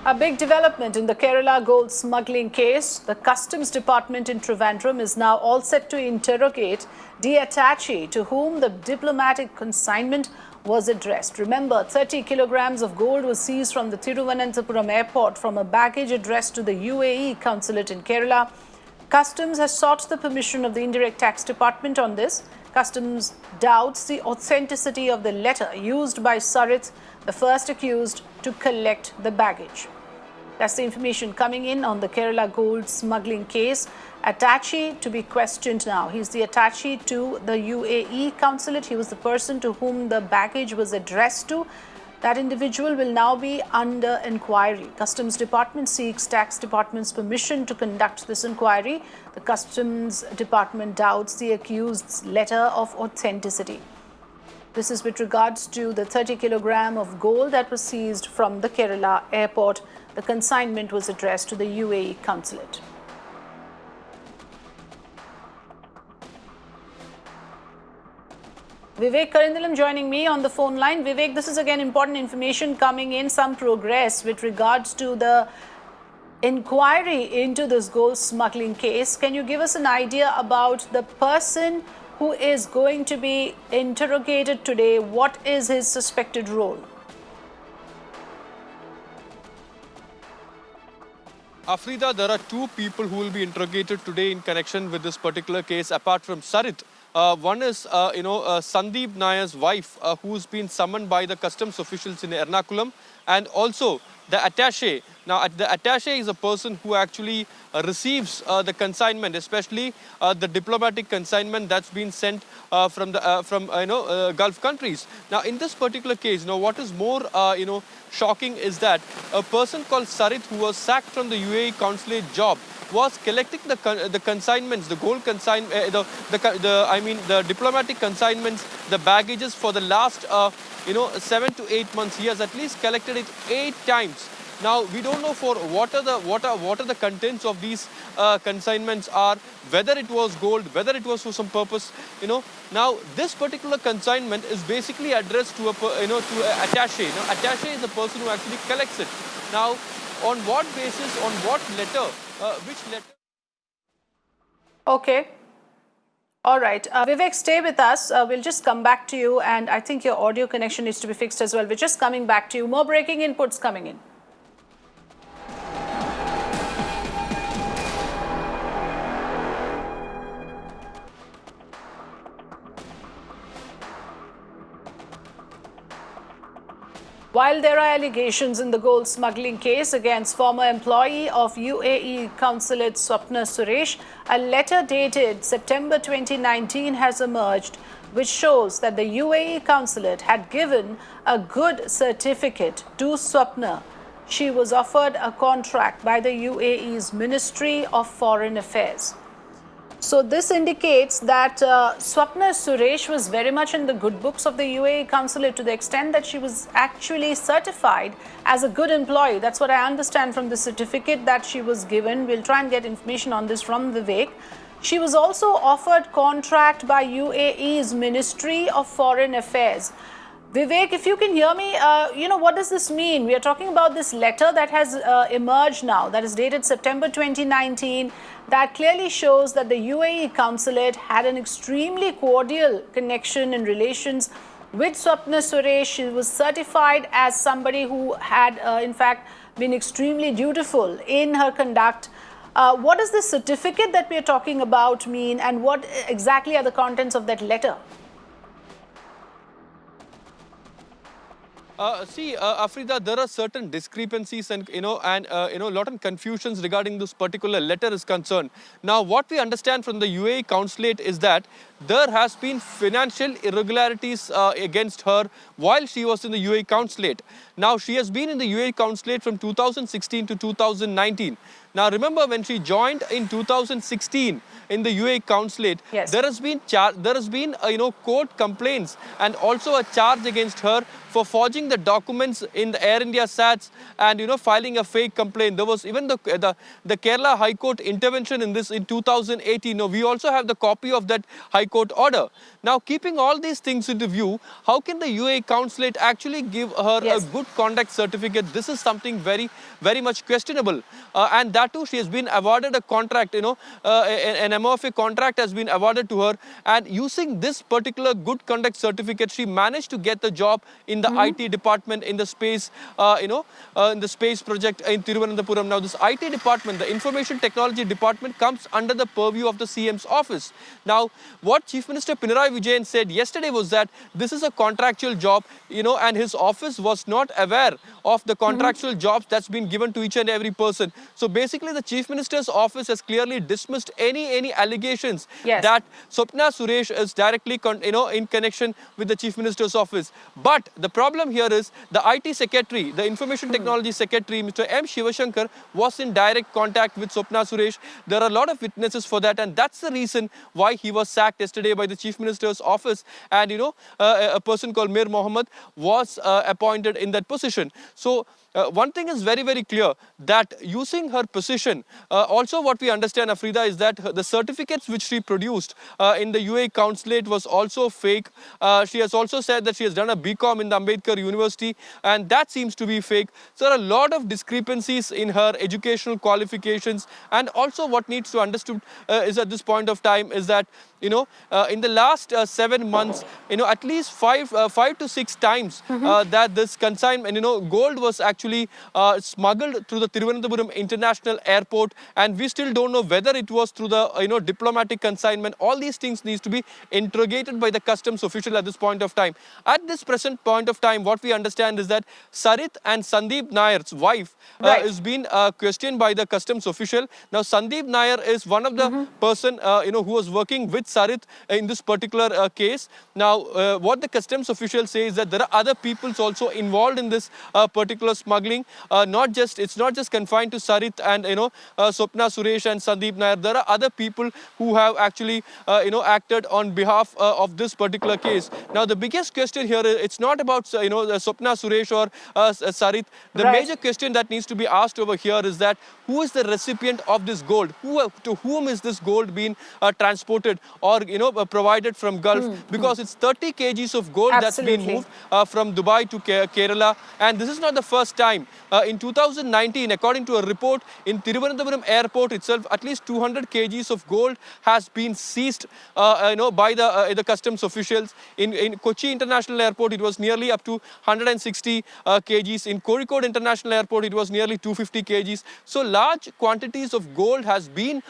A big development in the Kerala gold smuggling case. The Customs Department in Trivandrum is now all set to interrogate the attaché to whom the diplomatic consignment was addressed. Remember, 30 kilograms of gold was seized from the Thiruvananthapuram airport from a baggage addressed to the UAE consulate in Kerala. Customs has sought the permission of the Indirect Tax Department on this. Customs doubts the authenticity of the letter used by Sarith, the first accused, to collect the baggage. That's the information coming in on the Kerala gold smuggling case. Attaché to be questioned now. He's the attaché to the UAE consulate. He was the person to whom the baggage was addressed to. That individual will now be under inquiry. Customs Department seeks Tax Department's permission to conduct this inquiry. The Customs Department doubts the accused's letter of authenticity. This is with regards to the 30 kilogram of gold that was seized from the Kerala airport. The consignment was addressed to the UAE consulate. Vivek Karindalam joining me on the phone line. Vivek, this is again important information coming in, some progress with regards to the inquiry into this gold smuggling case. Can you give us an idea about the person who is going to be interrogated today? What is his suspected role? Afrida, there are two people who will be interrogated today in connection with this particular case, apart from Sarith. One is, Sandeep Nayar's wife, who's been summoned by the customs officials in Ernakulam, and also the attaché. Now, the attaché is a person who actually receives the consignment, especially the diplomatic consignment that's been sent from Gulf countries. Now, in this particular case, what is more, shocking is that a person called Sarith, who was sacked from the UAE consulate job, was collecting the consignments, the gold the diplomatic consignments, the baggages for the last 7 to 8 months. He has at least collected it 8 times. Now we don't know for what are the contents of these consignments are, whether it was gold, whether it was for some purpose. Now this particular consignment is basically addressed to to an attaché. Now attaché is the person who actually collects it. Now, on what basis, on what letter, which letter? Okay. All right. Vivek, stay with us. We'll just come back to you. And I think your audio connection needs to be fixed as well. We're just coming back to you. More breaking inputs coming in. While there are allegations in the gold smuggling case against former employee of UAE consulate Swapna Suresh, a letter dated September 2019 has emerged which shows that the UAE consulate had given a good certificate to Swapna. She was offered a contract by the UAE's Ministry of Foreign Affairs. So this indicates that Swapna Suresh was very much in the good books of the UAE consulate to the extent that she was actually certified as a good employee. That's what I understand from the certificate that she was given. We'll try and get information on this from Vivek. She was also offered contract by UAE's Ministry of Foreign Affairs. Vivek, if you can hear me, what does this mean? We are talking about this letter that has emerged now, that is dated September 2019, that clearly shows that the UAE consulate had an extremely cordial connection and relations with Swapna Suresh. She was certified as somebody who had, in fact, been extremely dutiful in her conduct. What does this certificate that we are talking about mean, and what exactly are the contents of that letter? Afrida, there are certain discrepancies and a lot of confusions regarding this particular letter is concerned. Now, what we understand from the UAE consulate is that there has been financial irregularities against her while she was in the UAE consulate. Now, she has been in the UAE consulate from 2016 to 2019. Now, remember when she joined in 2016 in the UAE consulate, Yes. there has been court complaints and also a charge against her for forging the documents in the Air India SATs and filing a fake complaint. There was even the Kerala High Court intervention in this in 2018. Now, we also have the copy of that High Court order. Now, keeping all these things into view, how can the UAE consulate actually give her Yes. a good conduct certificate? This is something very, very much questionable. And that too, she has been awarded a contract, an MOFA contract has been awarded to her. And using this particular good conduct certificate, she managed to get the job in the IT department in the space, in the space project in Thiruvananthapuram. Now, this IT department, the Information Technology Department, comes under the purview of the CM's office. Now, what Chief Minister Pinarayi Vijayan said yesterday was that this is a contractual job, and his office was not aware of the contractual jobs that's been given to each and every person. So basically, the Chief Minister's office has clearly dismissed any allegations Yes. that Swapna Suresh is directly in connection with the Chief Minister's office. But the problem here is the IT secretary, the Information Technology Secretary, Mr. M. Shivashankar, was in direct contact with Swapna Suresh. There are a lot of witnesses for that, and that's the reason why he was sacked yesterday by the Chief Minister's office. And a person called Mir Mohammed was appointed in that position. So one thing is very, very clear, that using her position, also what we understand, Afrida, is that the certificates which she produced in the UAE consulate was also fake. She has also said that she has done a BCom in the Ambedkar University, and that seems to be fake. So there are a lot of discrepancies in her educational qualifications. And also what needs to understood is at this point of time is that in the last 7 months, at least five to six times that this consignment, gold was actually smuggled through the Thiruvananthapuram International Airport, and we still don't know whether it was through the diplomatic consignment. All these things needs to be interrogated by the customs official at this point of time. At this present point of time, what we understand is that Sarit and Sandeep Nair's wife is being questioned by the customs official. Now, Sandeep Nair is one of the person who was working with Sarit in this particular case. Now, what the customs official says is that there are other peoples also involved in this particular smuggling. It's not just confined to Sarit and Swapna Suresh and Sandeep Nair. There are other people who have actually acted on behalf of this particular case. Now, the biggest question here is it's not about Swapna Suresh or Sarit. The major question that needs to be asked over here is that who is the recipient of this gold? To whom is this gold being transported or provided from Gulf? Because it's 30 kgs of gold that's been moved from Dubai to Kerala, and this is not the first time. In 2019, according to a report in Thiruvananthapuram Airport itself, at least 200 kgs of gold has been seized by the customs officials. In Kochi International Airport, it was nearly up to 160 kgs. In Kozhikode International Airport, it was nearly 250 kgs. So large quantities of gold has been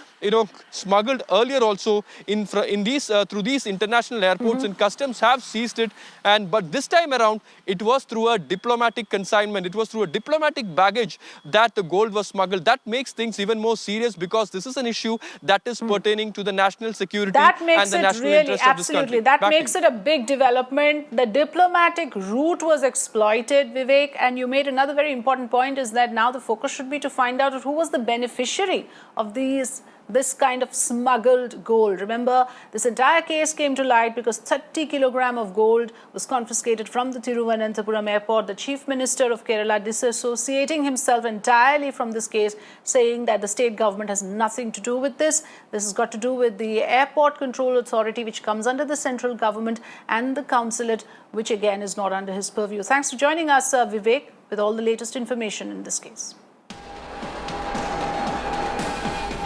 smuggled earlier also through these international airports, and customs have seized it. But this time around, it was through a diplomatic consignment. It was through a diplomatic baggage that the gold was smuggled. That makes things even more serious, because this is an issue that is pertaining to the national security and the national interest of this country. That makes it a big development. The diplomatic route was exploited, Vivek, and you made another very important point, is that now the focus should be to find out who was the beneficiary of this kind of smuggled gold. Remember, this entire case came to light because 30 kilograms of gold was confiscated from the Thiruvananthapuram airport. The Chief Minister of Kerala disassociating himself entirely from this case, saying that the state government has nothing to do with this. This has got to do with the Airport Control Authority, which comes under the central government, and the consulate, which again is not under his purview. Thanks for joining us, Vivek, with all the latest information in this case.